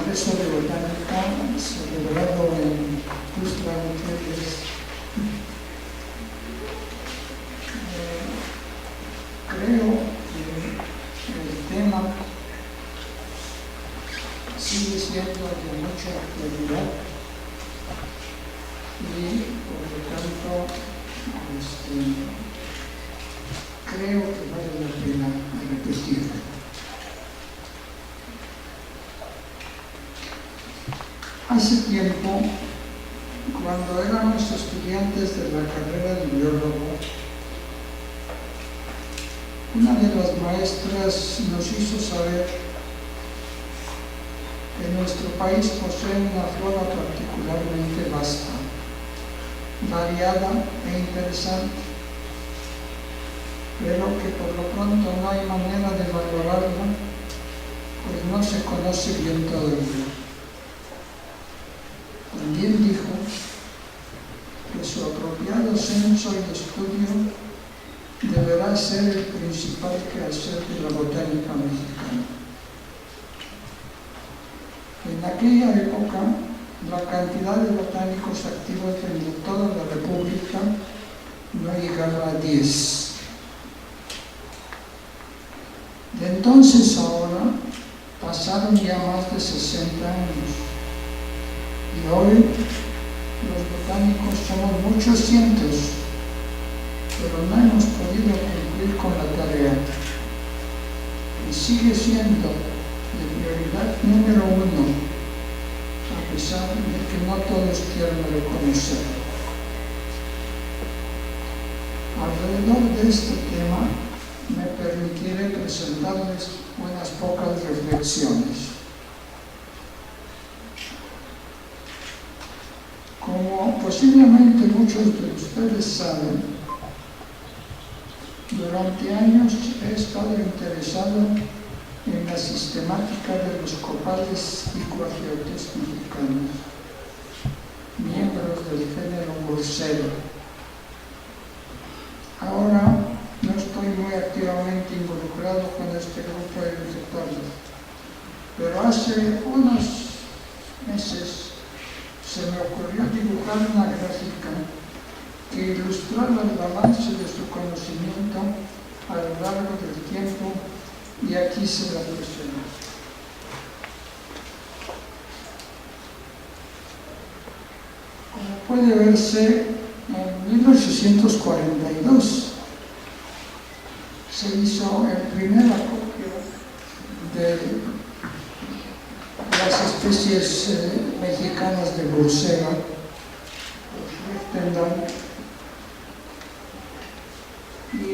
Congreso de Botánica celebrado en Tuxtla Gutiérrez. Creo que el tema sigue siendo de mucha actualidad y por lo tanto creo que vale la pena repetirlo. Hace tiempo, cuando éramos estudiantes de la carrera de biólogo, una de las maestras nos hizo saber que nuestro país posee una flora particularmente vasta, variada e interesante, pero que por lo pronto no hay manera de valorarla, pues no se conoce bien todo ello. También dijo que su apropiado censo y estudio deberá ser el principal quehacer de la botánica mexicana. En aquella época, la cantidad de botánicos activos en toda la República no llegaba a 10. De entonces a ahora pasaron ya más de 60 años. Y hoy los botánicos somos muchos cientos, pero no hemos podido cumplir con la tarea. Y sigue siendo de prioridad número 1, a pesar de que no todos quieran reconocerlo. Alrededor de este tema me permitiré presentarles unas pocas reflexiones. Como posiblemente muchos de ustedes saben, durante años he estado interesado en la sistemática de los copales y cuajiotes mexicanos, miembros del género Bursera. Ahora no estoy muy activamente involucrado con este grupo de vegetales, pero hace unos meses se me ocurrió dibujar una gráfica que ilustrara el avance de su conocimiento a lo largo del tiempo, y aquí se la presento. Como puede verse, en 1842 se hizo el primer acopio de las especies mexicanas de Bursera, y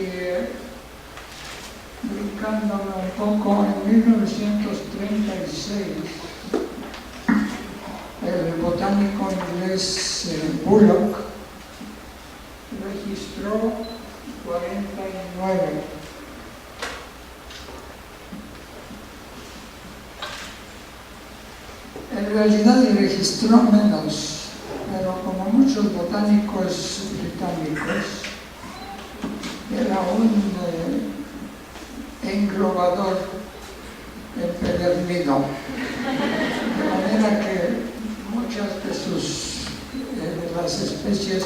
brincándome un poco, en 1936 el botánico inglés Bullock registró 49. En realidad registró menos, pero como muchos botánicos británicos, era un englobador empedernido, de manera que muchas de las especies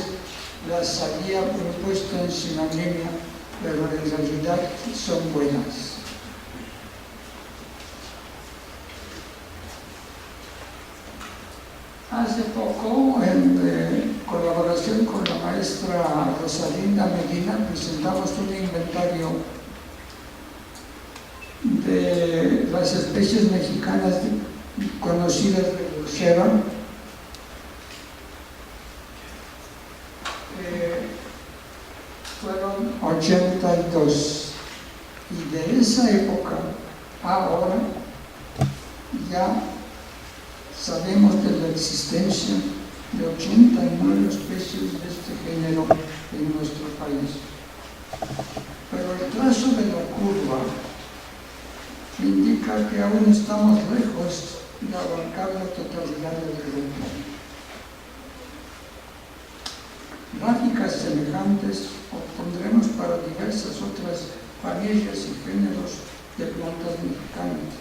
las había propuesto en sinonimia, pero en realidad son buenas. Hace poco, en colaboración con la maestra Rosalinda Medina, presentamos un inventario de las especies mexicanas conocidas de Bursera. Fueron 82, y de esa época a ahora ya sabemos de la existencia de 89 especies de este género en nuestro país. Pero el trazo de la curva indica que aún estamos lejos de abarcar la totalidad del grupo. Gráficas semejantes obtendremos para diversas otras familias y géneros de plantas mexicanas,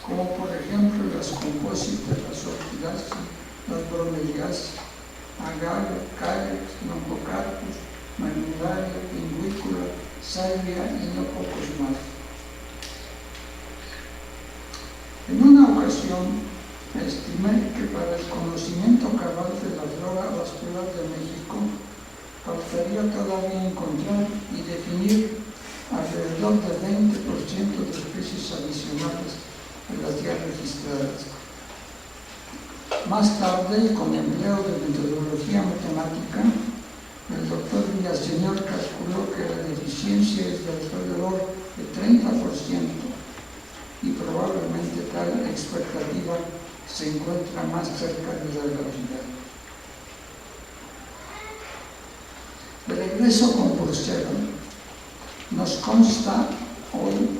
como por ejemplo las compósitas, bromeliaceae, agave, carex, lombocarpus, mammillaria, pingüícula, salvia y no pocos más. En una ocasión, estimé que para el conocimiento cabal de la flora vascular de México, faltaría todavía encontrar y definir alrededor del 20% de especies adicionales de las ya registradas. Más tarde, con empleo de metodología matemática, el doctor Villaseñor calculó que la deficiencia es de alrededor de 30% y probablemente tal expectativa se encuentra más cerca de la realidad. De regreso con Bruselas, nos consta hoy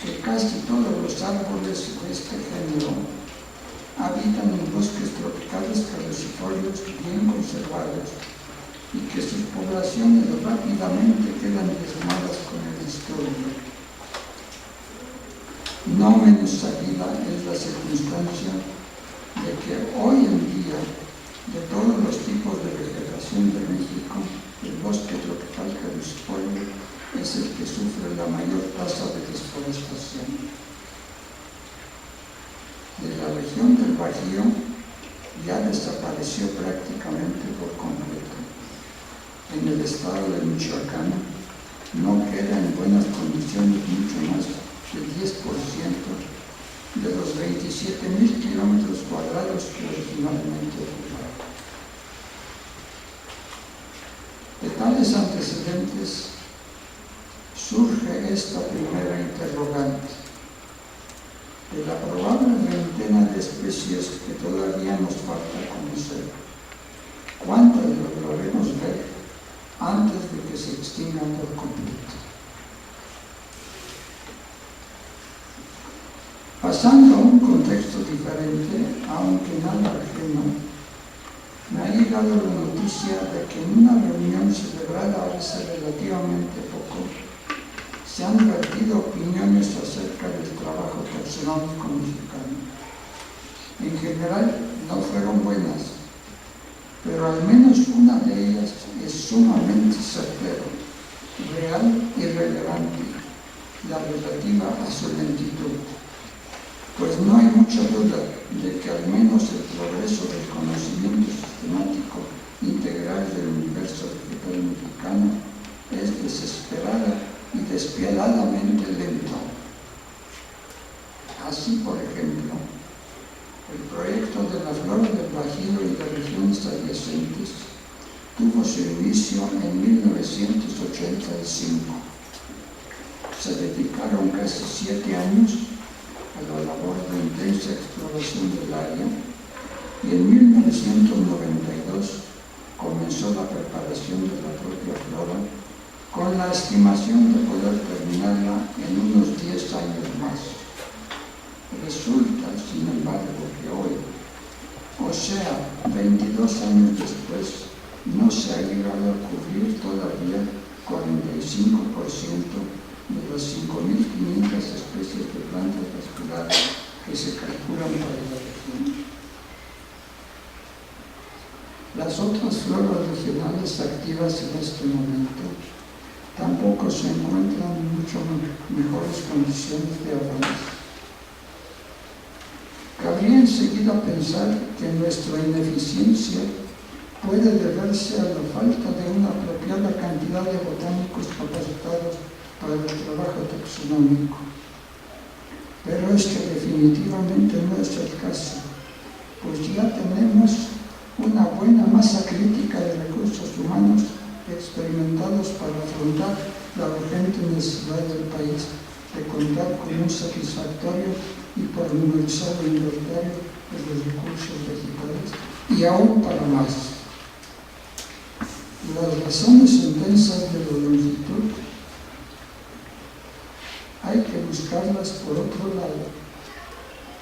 que casi todos los árboles de este género habitan en bosques tropicales caducifolios bien conservados y que sus poblaciones rápidamente quedan diezmadas con el estorbo. No menos sabida es la circunstancia de que hoy en día, de todos los tipos de vegetación de México, el bosque tropical caducifolio es el que sufre la mayor tasa de desforestación. De la región del Bajío ya desapareció prácticamente por completo. En el estado de Michoacán no queda en buenas condiciones mucho más del 10% de los 27.000 kilómetros cuadrados que originalmente ocupaba. De tales antecedentes surge esta primera interrogante. De la probable veintena de especies que todavía nos falta conocer, ¿cuántas lograremos ver antes de que se extingan por completo? Pasando a un contexto diferente, aunque nada ajeno, me ha llegado la noticia de que en una reunión celebrada hace relativamente poco, se han vertido opiniones acerca del trabajo taxonómico mexicano. En general no fueron buenas, pero al menos una de ellas es sumamente certera, real y relevante, la relativa a su lentitud. Pues no hay mucha duda de que al menos el progreso del conocimiento sistemático integral del universo vegetal mexicano es desesperada y despiadadamente lento. Así, por ejemplo, el proyecto de la flora del Bajío y de regiones adyacentes tuvo su inicio en 1985. Se dedicaron casi 7 años a la labor de intensa exploración del área y en 1992 comenzó la preparación de la propia flora con la estimación de poder terminarla en unos 10 años más. Resulta, sin embargo, que hoy, o sea, 22 años después, no se ha llegado a cubrir todavía 45% de las 5.500 especies de plantas vasculares que se calculan para la región. Las otras floras regionales activas en este momento tampoco se encuentran en mucho mejores condiciones de avance. Cabría enseguida pensar que nuestra ineficiencia puede deberse a la falta de una apropiada cantidad de botánicos capacitados para el trabajo taxonómico. Pero es que definitivamente no es el caso, pues ya tenemos una buena masa crítica de recursos humanos experimentados para afrontar la urgente necesidad del país de contar con un satisfactorio y pormenorizado inventario de los recursos vegetales y aún para más. Las razones intensas de la longitud hay que buscarlas por otro lado,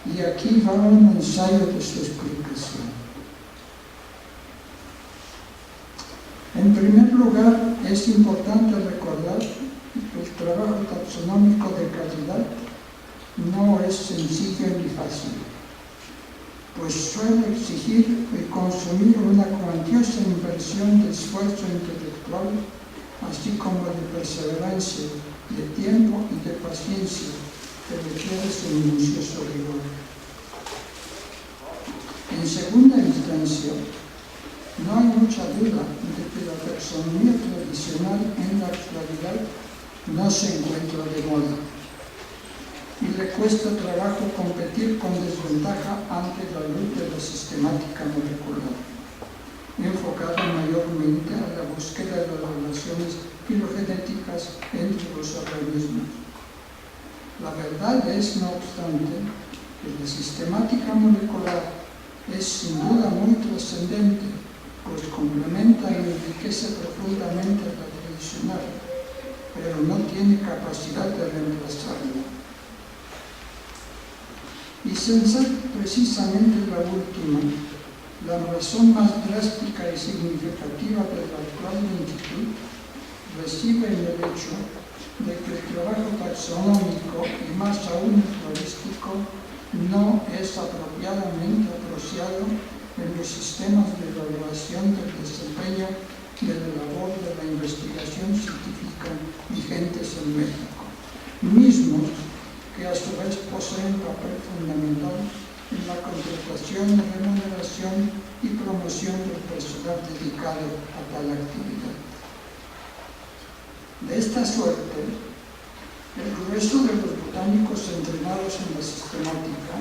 y aquí va un ensayo de su explicación. En primer lugar, es importante recordar que el trabajo taxonómico de calidad no es sencillo ni fácil. pues suele exigir y consumir una cuantiosa inversión de esfuerzo intelectual, así como de perseverancia, de tiempo y de paciencia, que requiere su minucioso rigor. En segunda instancia, no hay mucha duda de que la taxonomía tradicional en la actualidad no se encuentra de moda y le cuesta trabajo competir con desventaja ante la luz de la sistemática molecular, enfocada mayormente a la búsqueda de las relaciones filogenéticas entre los organismos. La verdad es, no obstante, que la sistemática molecular es sin duda muy trascendente, pues complementa y enriquece profundamente la tradicional, pero no tiene capacidad de reemplazarla. Y sin ser precisamente la última, la razón más drástica y significativa de la actual lentitud reside en el hecho de que el trabajo taxonómico y más aún el florístico no es apropiadamente apreciado en los sistemas de evaluación del desempeño de la labor de la investigación científica vigentes en México, mismos que a su vez poseen papel fundamental en la contratación, remuneración y promoción del personal dedicado a tal actividad. De esta suerte, el grueso de los botánicos entrenados en la sistemática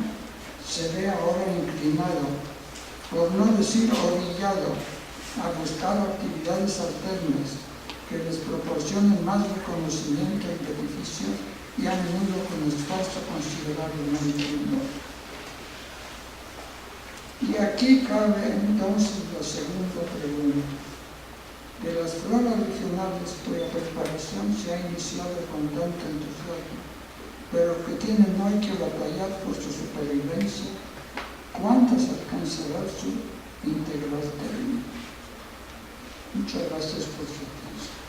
se ve ahora inclinado, por no decir orillado, a buscar actividades alternas que les proporcionen más reconocimiento y beneficio y a menudo con esfuerzo considerablemente menor. Y aquí cabe entonces la segunda pregunta. De las floras regionales cuya preparación se ha iniciado con tanto entusiasmo, pero que tienen hoy que batallar por su supervivencia, ¿cuántas alcanzará su integral término? Muchas gracias por su atención.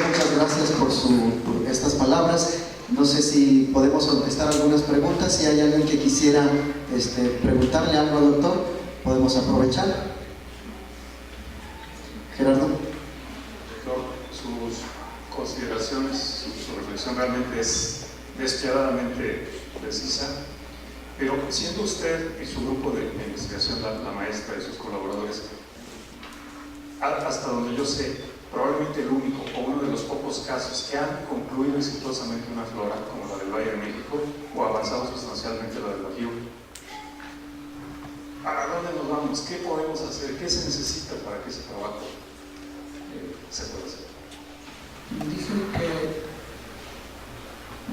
Muchas gracias por estas palabras. No sé si podemos contestar algunas preguntas. Si hay alguien que quisiera preguntarle algo al doctor, podemos aprovechar. Gerardo. Doctor, sus consideraciones, su reflexión realmente es despiadadamente precisa, pero siendo usted y su grupo de investigación la maestra y sus colaboradores, hasta donde yo sé, probablemente el único o uno de los pocos casos que han concluido exitosamente una flora como la del Valle de México o avanzado sustancialmente la del Bajío. ¿A dónde nos vamos? ¿Qué podemos hacer? ¿Qué se necesita para que ese trabajo se pueda hacer? Dije que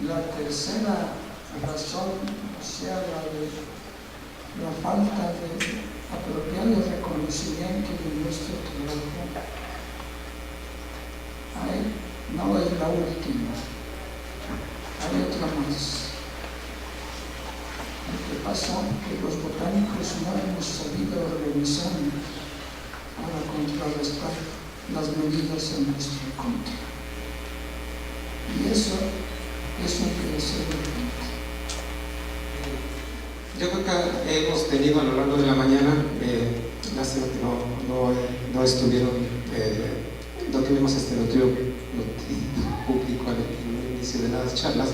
la tercera razón sea la falta de apropiado reconocimiento de nuestro trabajo. No es la última, hay otra más. Lo que pasa es que los botánicos no hemos sabido organizar para contrarrestar las medidas en nuestra contra. Y eso es un crecer urgente. Yo creo que hemos tenido a lo largo de la mañana, lástima que no estuvieron, no tuvimos noticiero público en el inicio de las charlas,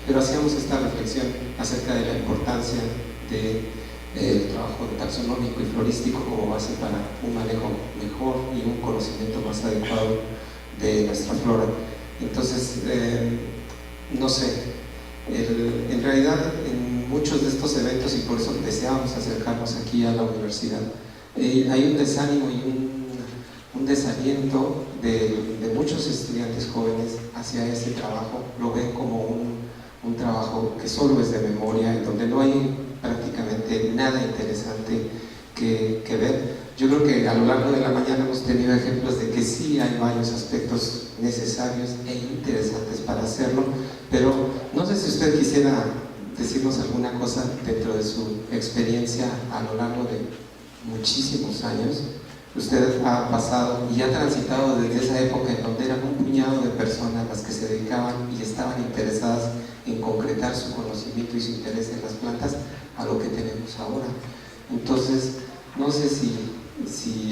pero hacíamos esta reflexión acerca de la importancia del trabajo taxonómico y florístico como base para un manejo mejor y un conocimiento más adecuado de nuestra flora. Entonces, no sé, en realidad en muchos de estos eventos, y por eso deseamos acercarnos aquí a la universidad, hay un desánimo y un desaliento de muchos estudiantes jóvenes hacia ese trabajo. Lo ven como un trabajo que solo es de memoria, en donde no hay prácticamente nada interesante que ver. Yo creo que a lo largo de la mañana hemos tenido ejemplos de que sí hay varios aspectos necesarios e interesantes para hacerlo, pero no sé si usted quisiera decirnos alguna cosa dentro de su experiencia a lo largo muchísimos años. Usted ha pasado y ha transitado desde esa época en donde eran un puñado de personas las que se dedicaban y estaban interesadas en concretar su conocimiento y su interés en las plantas a lo que tenemos ahora. Entonces, no sé si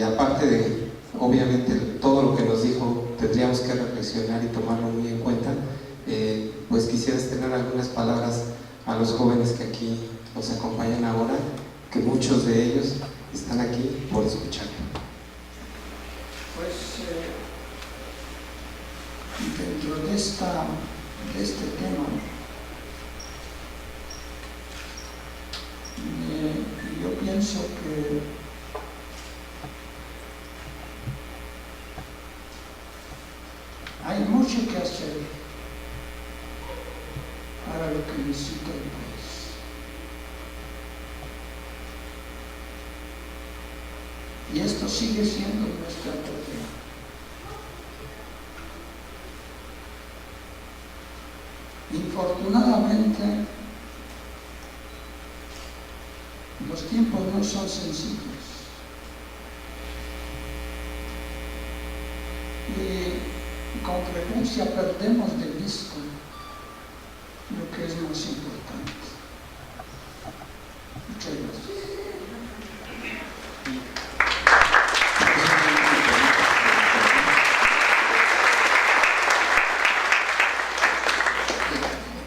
aparte de, obviamente, todo lo que nos dijo, tendríamos que reflexionar y tomarlo muy en cuenta, pues quisieras tener algunas palabras a los jóvenes que aquí nos acompañan ahora, que muchos de ellos están aquí por escuchar. Pues dentro de este tema, yo pienso que hay mucho que hacer para lo que necesita el país. Y esto sigue siendo nuestra tarea. Infortunadamente, los tiempos no son sencillos. Y con frecuencia perdemos de vista lo que es más importante. Muchas gracias.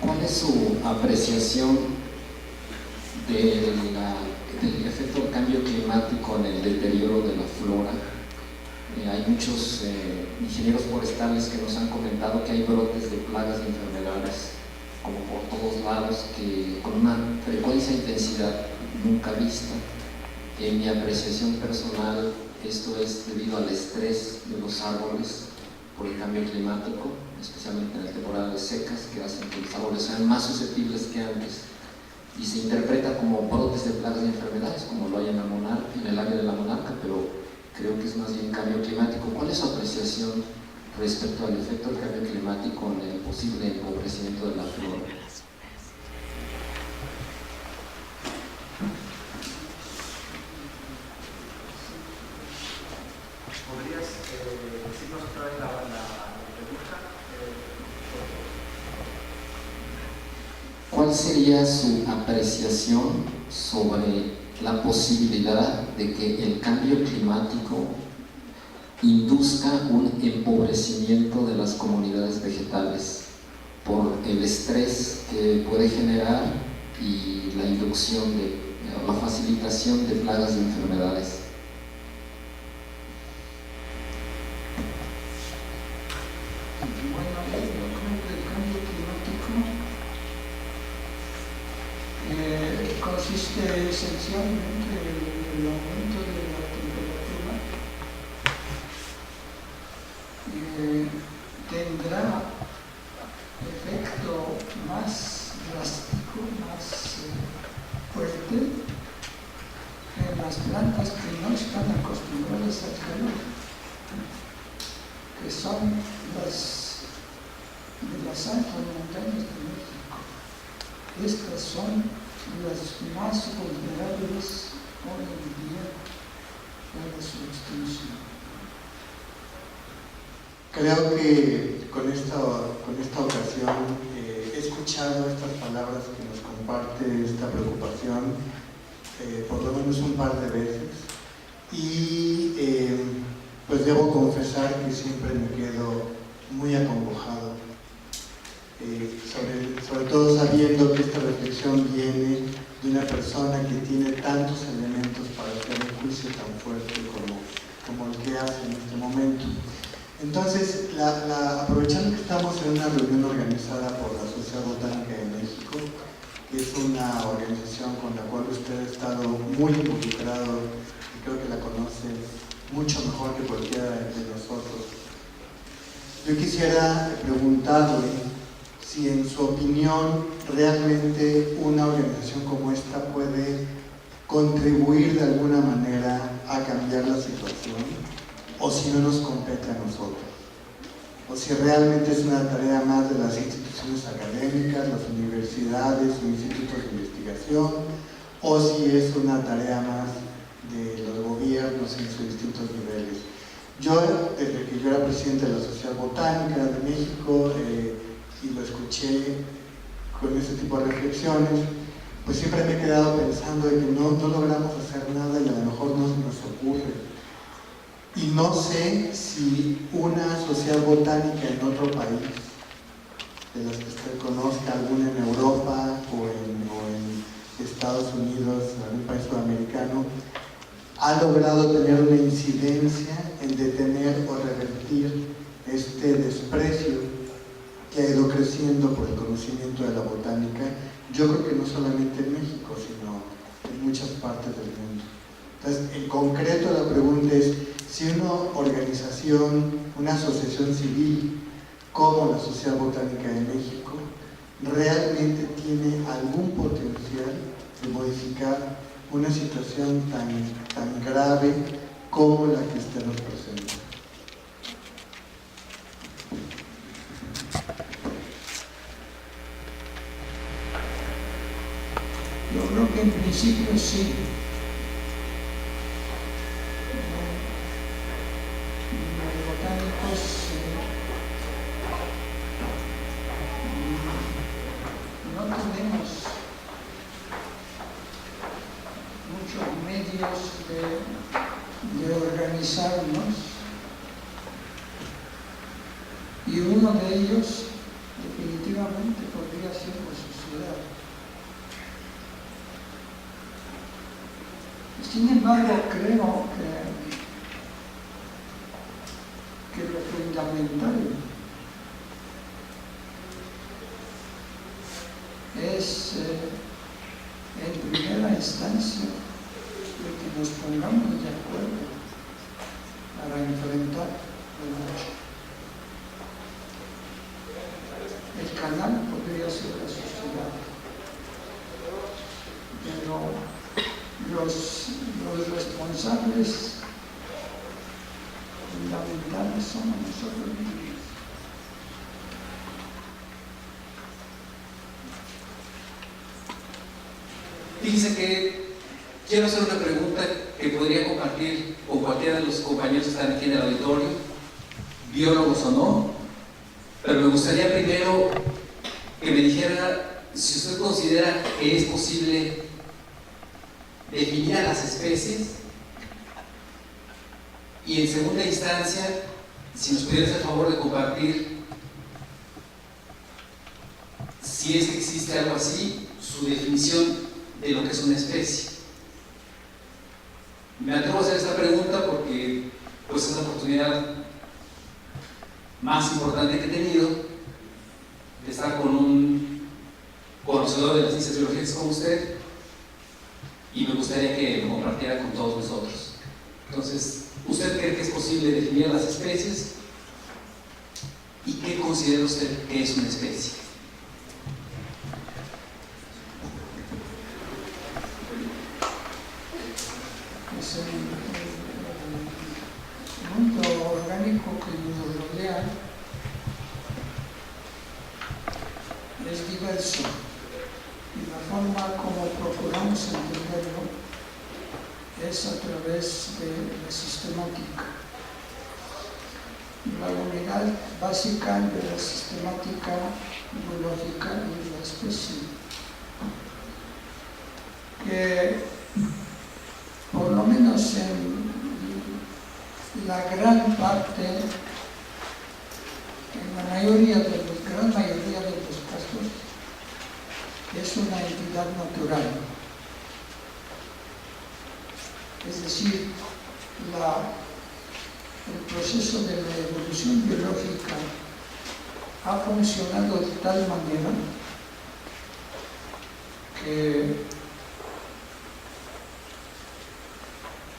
¿Cuál es su apreciación del efecto del cambio climático en el deterioro de la flora? Hay muchos ingenieros forestales que nos han comentado que hay brotes de plagas y enfermedades como por todos lados, que con una frecuencia e intensidad nunca vista. En mi apreciación personal, esto es debido al estrés de los árboles por el cambio climático, especialmente en las temporadas secas, que hacen que los árboles sean más susceptibles que antes, y se interpreta como brotes de plagas y enfermedades, como lo hay en el área de la Monarca, pero creo que es más bien cambio climático. ¿Cuál es su apreciación respecto al efecto del cambio climático en el posible empobrecimiento de la flora? ¿Podrías decirnos otra vez la pregunta? ¿Cuál sería su apreciación sobre la posibilidad de que el cambio climático induzca un empobrecimiento de las comunidades vegetales por el estrés que puede generar y la inducción la facilitación de plagas y enfermedades? Bueno, yo creo que el cambio climático consiste esencialmente en el aumento de la temperatura. Tendrá efecto más drástico, más fuerte en las plantas que no están acostumbradas al calor, que son de las altas montañas de México. Estas son las más vulnerables hoy en día para su extinción. Creo que con esta ocasión he escuchado estas palabras que nos comparte esta preocupación por lo menos un par de veces y pues debo confesar que siempre me quedo muy acongojado, sobre todo sabiendo que esta reflexión viene de una persona que tiene tantos elementos para hacer un juicio tan fuerte como el que hace en este momento. Entonces, aprovechando que estamos en una reunión organizada por la Sociedad Botánica de México, que es una organización con la cual usted ha estado muy involucrado y creo que la conoce mucho mejor que cualquiera de nosotros, yo quisiera preguntarle si en su opinión realmente una organización como esta puede contribuir de alguna manera a cambiar la situación, o si no nos compete a nosotros, o si realmente es una tarea más de las instituciones académicas, las universidades o institutos de investigación, o si es una tarea más de los gobiernos en sus distintos niveles. Yo, desde que yo era presidente de la Sociedad Botánica de México y lo escuché con ese tipo de reflexiones, pues siempre me he quedado pensando de que no logramos hacer nada y a lo mejor no se nos ocurre. Y no sé si una sociedad botánica en otro país, de las que usted conozca, alguna en Europa o en Estados Unidos, algún país sudamericano, ha logrado tener una incidencia en detener o revertir este desprecio que ha ido creciendo por el conocimiento de la botánica, yo creo que no solamente en México, sino en muchas partes del mundo. Entonces, en concreto la pregunta es, si una organización, una asociación civil como la Sociedad Botánica de México, realmente tiene algún potencial de modificar una situación tan grave como la que usted nos presenta. Yo creo que en principio sí. Los botánicos no tenemos muchos medios de organizarnos, y uno de ellos definitivamente podría ser la sociedad. Sin embargo, creo que lo fundamental es, en primera instancia, que nos pongamos de acuerdo para enfrentar la lucha. El canal podría ser la sociedad, pero los responsables fundamentales somos nosotros mismos. Fíjense que quiero hacer una pregunta que podría compartir con cualquiera de los compañeros que están aquí en el auditorio, biólogos o no, pero me gustaría primero que me dijera si usted considera que es posible definir a las especies, y en segunda instancia, si nos pudiera hacer favor de compartir, si es que existe algo así, su definición de lo que es una especie. Me atrevo a hacer esta pregunta porque pues, es la oportunidad más importante que he tenido de estar con un conocedor de las ciencias biológicas como usted, y me gustaría que lo compartiera con todos nosotros. Entonces, ¿usted cree que es posible definir las especies? ¿Y qué considera usted que es una especie? Pues el mundo orgánico que nos rodea es diverso, y la forma como procuramos entenderlo es a través de la sistemática. La unidad básica de la sistemática biológica es la especie, que por lo menos en la gran parte, en la gran mayoría de los casos, es una entidad natural. Es decir, el proceso de la evolución biológica ha funcionado de tal manera que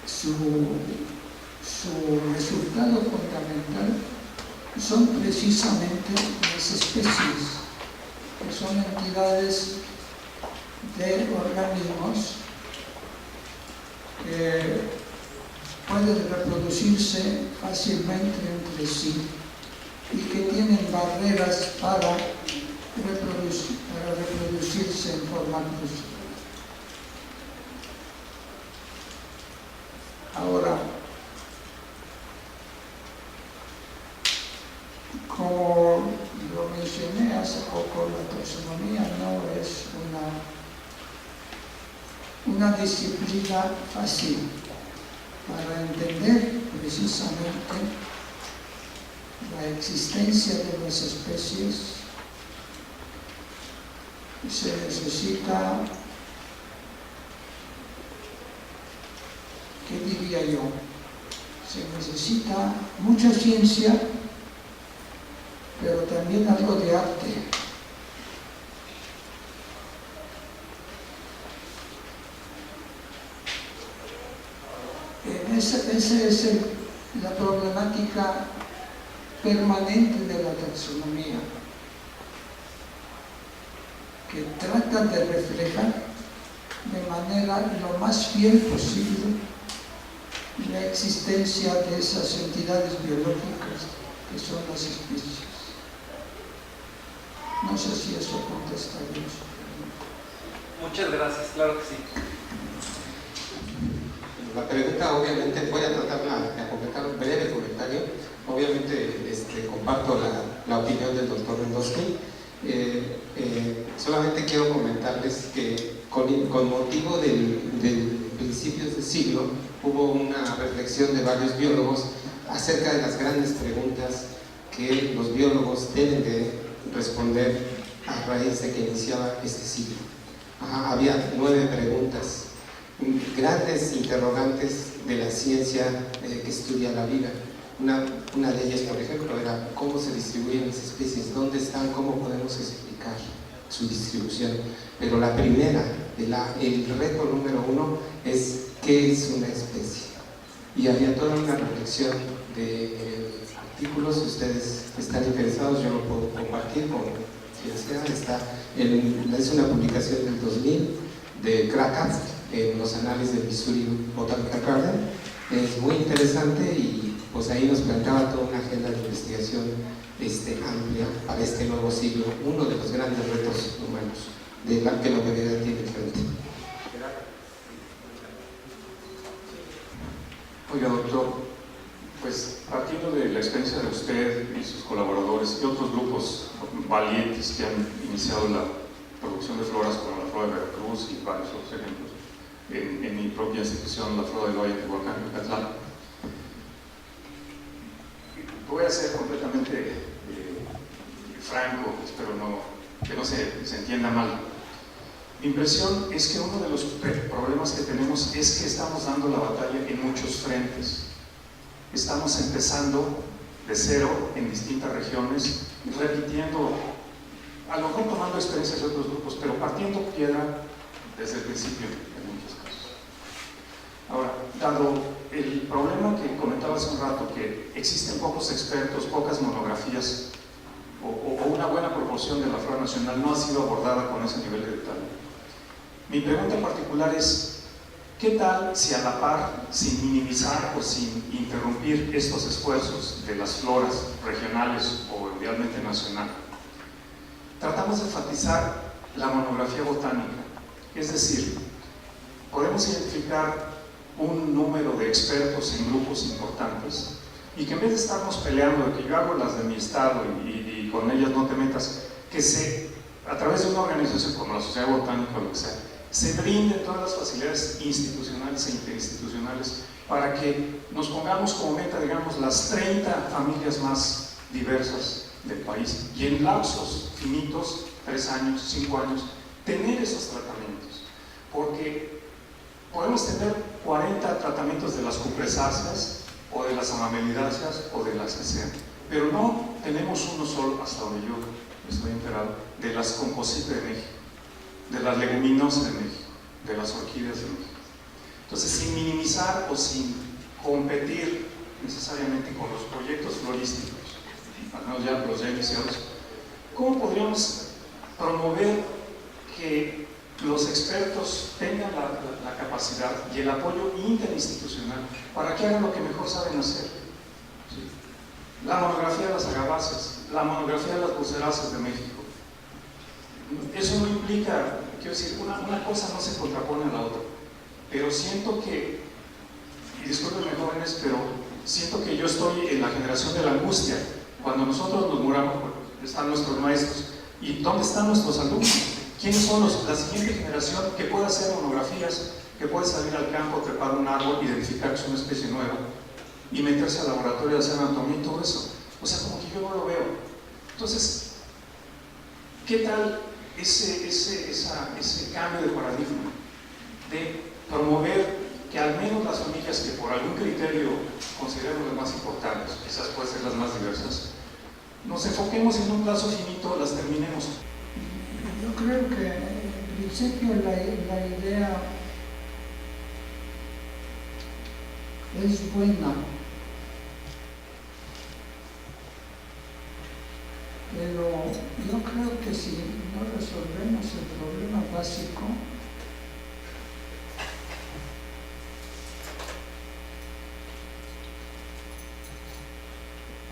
su resultado fundamental son precisamente las especies, que son entidades de organismos que pueden reproducirse fácilmente entre sí y que tienen barreras para reproducirse en forma cruzada. tampoco la taxonomía no es una disciplina fácil para entender precisamente la existencia de las especies. Se necesita, ¿qué diría yo? Se necesita mucha ciencia, pero también algo de arte. Esa es la problemática permanente de la taxonomía, que trata de reflejar de manera lo más fiel posible la existencia de esas entidades biológicas que son las especies. No sé si eso contesta bien su pregunta. Muchas gracias, claro que sí. La pregunta, obviamente, voy a tratar de completar un breve comentario. Obviamente, comparto la opinión del doctor Rendosky. Solamente quiero comentarles que con motivo del principios de siglo hubo una reflexión de varios biólogos acerca de las grandes preguntas que los biólogos deben de responder a raíz de que iniciaba este siglo. Había 9 preguntas, grandes interrogantes de la ciencia que estudia la vida. Una de ellas, por ejemplo, era cómo se distribuyen las especies, dónde están, cómo podemos explicar su distribución. Pero la primera, el reto número 1 es ¿qué es una especie? Y había toda una reflexión de artículos. Si ustedes están interesados, yo lo puedo compartir con quien sea. Es una publicación del 2000 de Krakow en los anales del Missouri Botanical Garden. Es muy interesante y pues ahí nos planteaba toda una agenda de investigación amplia para este nuevo siglo, uno de los grandes retos humanos que la humanidad tiene enfrente. Oiga, doctor, pues partiendo de la experiencia de usted y sus colaboradores y otros grupos valientes que han iniciado la producción de floras como la flora de Veracruz y varios otros ejemplos, en mi propia institución, la flora del Valle de Tehuacán, Yucatán, voy a ser completamente franco, espero que no se entienda mal. Mi impresión es que uno de los problemas que tenemos es que estamos dando la batalla en muchos frentes. Estamos empezando de cero en distintas regiones, repitiendo, a lo mejor tomando experiencias de otros grupos, pero partiendo piedra desde el principio en muchos casos. Ahora, dado el problema que comentaba hace un rato, que existen pocos expertos, pocas monografías, o una buena proporción de la flora nacional no ha sido abordada con ese nivel de detalle. Mi pregunta en particular es, ¿qué tal si a la par, sin minimizar o sin interrumpir estos esfuerzos de las floras regionales o idealmente nacional, tratamos de enfatizar la monografía botánica? Es decir, podemos identificar un número de expertos en grupos importantes y que en vez de estarnos peleando de que yo hago las de mi estado y con ellas no te metas, que a través de una organización como la Sociedad Botánica o lo que sea, se brinden todas las facilidades institucionales e interinstitucionales para que nos pongamos como meta, digamos, las 30 familias más diversas del país y en lapsos finitos, 3 años, 5 años, tener esos tratamientos, porque podemos tener 40 tratamientos de las cupresáceas o de las amamelidáceas o de las que sean, pero no tenemos uno solo, hasta donde yo estoy enterado, de las composite de México, de las leguminosas de México, de las orquídeas de México. Entonces, sin minimizar o sin competir necesariamente con los proyectos florísticos, al menos ya los ya iniciados, ¿cómo podríamos promover que los expertos tengan la capacidad y el apoyo interinstitucional para que hagan lo que mejor saben hacer? ¿Sí? La monografía de las agaváceas, la monografía de las buceráceas de México. Eso no implica, quiero decir, una cosa no se contrapone a la otra, pero siento que, y discúlpenme jóvenes, pero siento que yo estoy en la generación de la angustia. Cuando nosotros nos muramos, están nuestros maestros, ¿Y dónde están nuestros alumnos? ¿Quiénes son la siguiente generación que puede hacer monografías, que puede salir al campo, trepar un árbol, identificar que es una especie nueva y meterse al laboratorio de hacer anatomía y todo eso? O sea, como que yo no lo veo. Entonces, ¿qué tal ese cambio de paradigma? De promover que al menos las familias que por algún criterio consideremos las más importantes, quizás pueden ser las más diversas, nos enfoquemos en un plazo finito, las terminemos. Yo creo que en principio la idea es buena, pero yo creo que si no resolvemos el problema básico,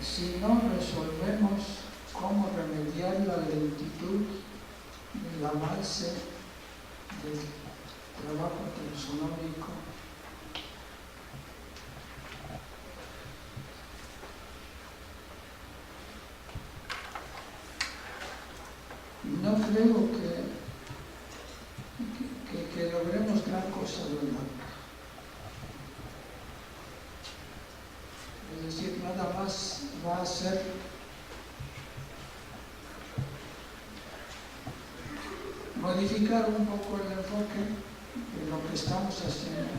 si no resolvemos cómo remediar la lentitud del avance del trabajo taxonómico, no creo que logremos gran cosa, ¿verdad? Es decir, nada más va a ser modificar un poco el enfoque de lo que estamos haciendo.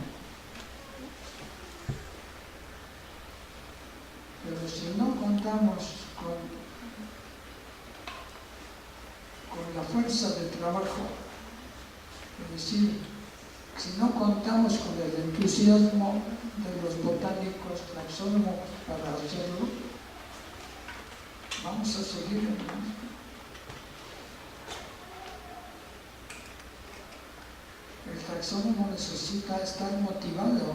Pero si no contamos con la fuerza de trabajo, es decir, si no contamos con el entusiasmo de los botánicos taxónomos para hacerlo, vamos a seguir en lo mismo. El taxónomo necesita estar motivado.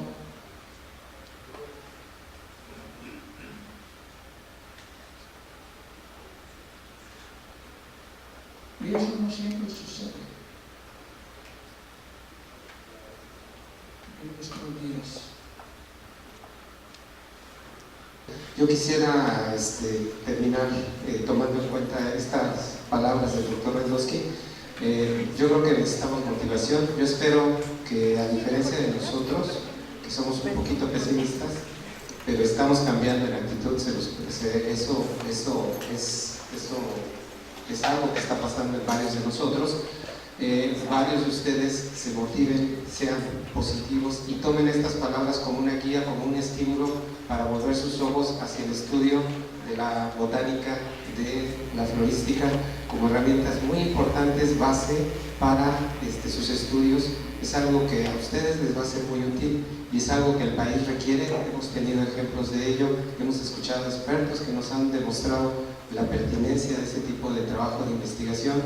Y eso no siempre sucede en nuestros días. Yo quisiera terminar tomando en cuenta estas palabras del doctor Rendosky. Yo creo que necesitamos motivación. Yo espero que, a diferencia de nosotros, que somos un poquito pesimistas, pero estamos cambiando la actitud, eso es algo que está pasando en varios de nosotros. Varios de ustedes se motiven, sean positivos y tomen estas palabras como una guía, como un estímulo para volver sus ojos hacia el estudio de la botánica, de la florística, como herramientas muy importantes, base para sus estudios. Es algo que a ustedes les va a ser muy útil y es algo que el país requiere. Hemos tenido ejemplos de ello, hemos escuchado expertos que nos han demostrado la pertinencia de ese tipo de trabajo de investigación,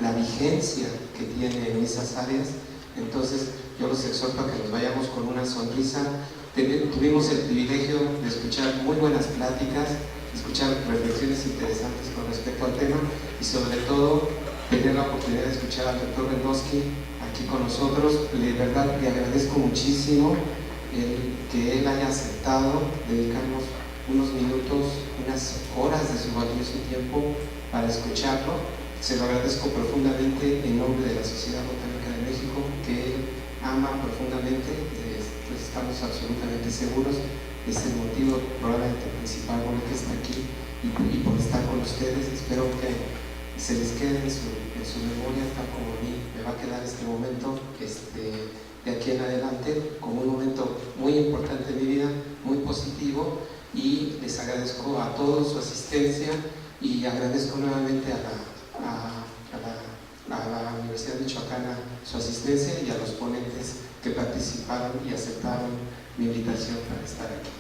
la vigencia que tiene en esas áreas. Entonces yo los exhorto a que nos vayamos con una sonrisa. Tuvimos el privilegio de escuchar muy buenas pláticas, escuchar reflexiones interesantes con respecto al tema y sobre todo tener la oportunidad de escuchar al doctor Rendosky aquí con nosotros. De verdad le agradezco muchísimo que él haya aceptado dedicarnos unos minutos, unas horas de su valioso tiempo para escucharlo. Se lo agradezco profundamente en nombre de la Sociedad Botánica de México, que él ama profundamente. Pues estamos absolutamente seguros, es el motivo probablemente principal por el que está aquí y por estar con ustedes. Espero que se les quede en su memoria, tal como a mí me va a quedar este momento de aquí en adelante como un momento muy importante en mi vida, muy positivo, y les agradezco a todos su asistencia y agradezco nuevamente a la Universidad Michoacana su asistencia y a los ponentes que participaron y aceptaron mi invitación para estar aquí.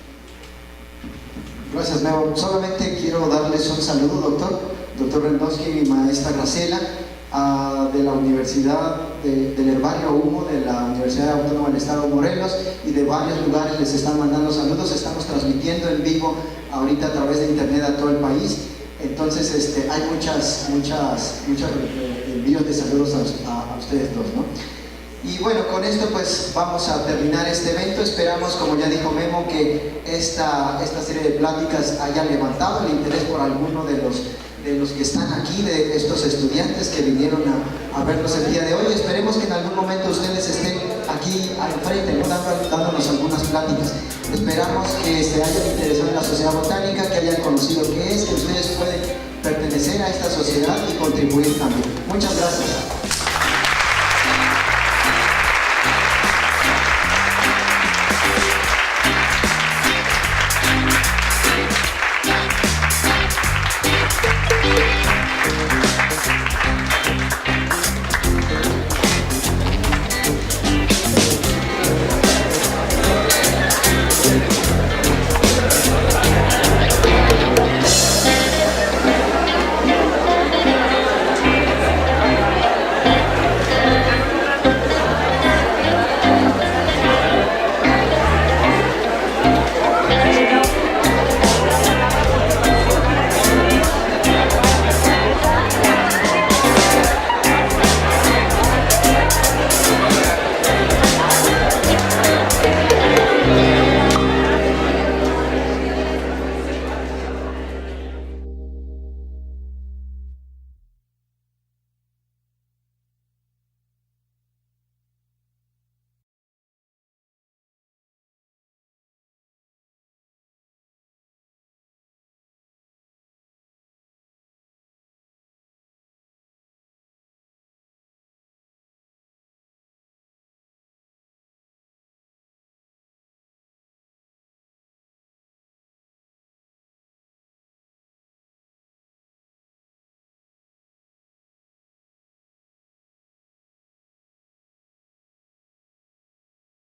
Gracias, Memo. Solamente quiero darles un saludo, doctor Rendosky y maestra Gracela, de la Universidad del Herbario Humo, de la Universidad Autónoma del Estado de Morelos, y de varios lugares les están mandando saludos. Estamos transmitiendo en vivo ahorita a través de internet a todo el país. Entonces hay muchos envíos de saludos a ustedes dos, ¿no? Y bueno, con esto pues vamos a terminar este evento. Esperamos, como ya dijo Memo, que esta serie de pláticas haya levantado el interés por alguno de de los que están aquí, de estos estudiantes que vinieron a vernos el día de hoy. Esperemos que en algún momento ustedes estén aquí al frente, ¿no? Dándonos algunas pláticas. Esperamos que se hayan interesado en la sociedad botánica, que hayan conocido qué es, que ustedes pueden pertenecer a esta sociedad y contribuir también. Muchas gracias.